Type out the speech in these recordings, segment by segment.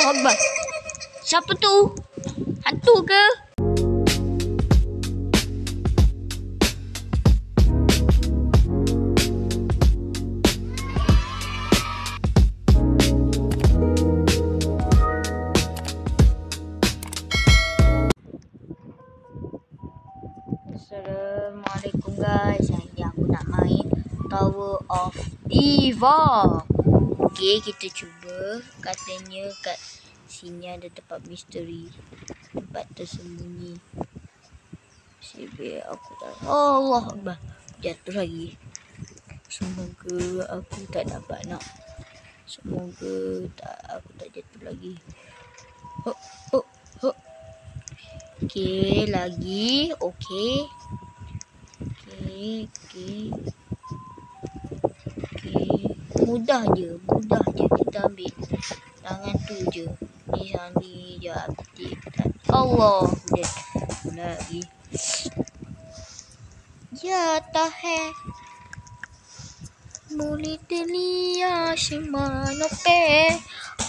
Akbar. Siapa tu? Hantu ke? Assalamualaikum guys. Hari ni aku nak main Tower of Diva. Okay, kita cuba. Katanya kat sini ada tempat misteri, tempat tersembunyi. Sebab aku tak. Allah Akbar. Jatuh lagi. Semoga aku tak dapat nak. Semoga aku tak jatuh lagi. Hop. Okay, lagi. Okay. Mudah je kita ambil tangan tu je. Ni je aktifkan. Allah, udah lagi. Jata hai muli dunia shimano pe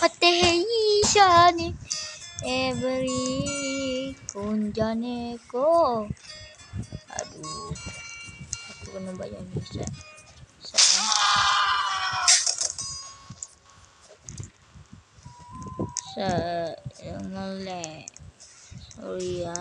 hate ishani every kunjane ko. Aduh, aku kena bayar ni ngelek. Sorry ya.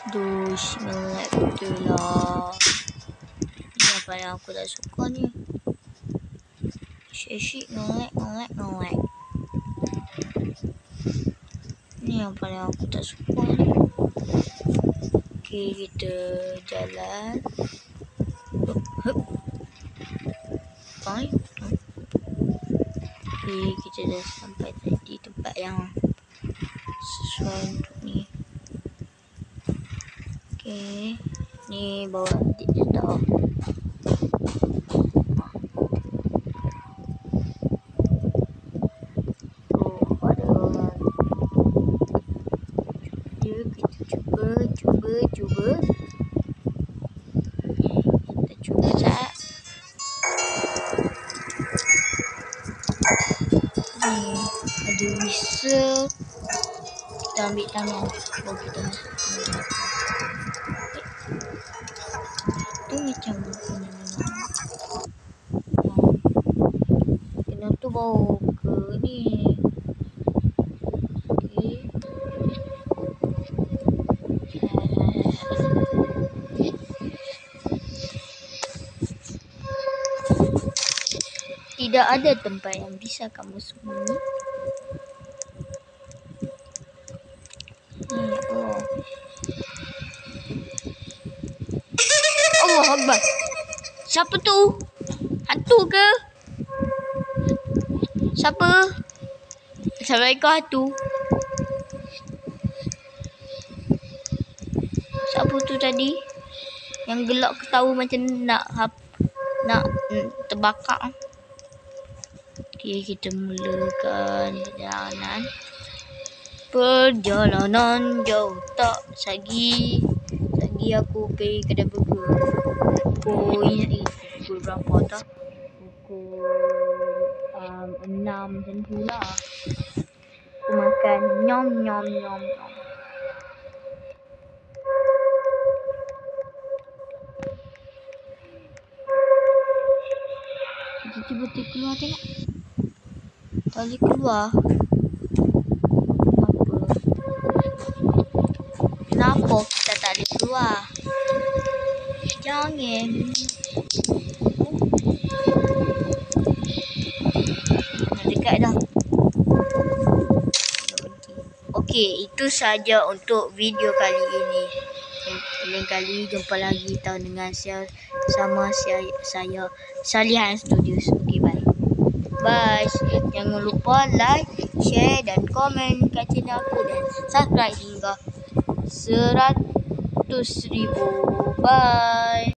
Dus ngelek betul lah. Ni apa yang aku tak suka ni. Syik ngelek. Ni apa yang aku tak suka ni. Okay, kita jalan. Okay, kita dah sampai tadi tempat yang sesuai untuk ni. Okay, ni bawa dia tahu. Ada orang. Ya, kita cuba. Kita cuba sat. Ni ada whistle. Kita ambil tangan. Kita masuk. Tu macam kena tu bawa ke ni. Okay. Tidak ada tempat yang bisa kamu sembunyi. Allah Akbar. Siapa tu? Hantu ke? Siapa? Assalamualaikum hantu. Siapa tu tadi? Yang gelak ketawa macam nak terbakar. Okay, kita mulakan perjalanan jauh tak lagi aku pergi kedai burger. Pukul berapa tak? Pukul 6 macam tu lah. Aku makan nyom. Kita cuba keluar tengok. Tak boleh keluar. Kenapa kita tak boleh keluar? Jangan. Dah dekat dah. Okey, itu saja untuk video kali ini. Lain kali jumpa lagi dengan saya Salihan Studios. Okey, bye. Bye. Jangan lupa like, share dan komen kat channel aku dan subscribe hingga 100,000. Bye.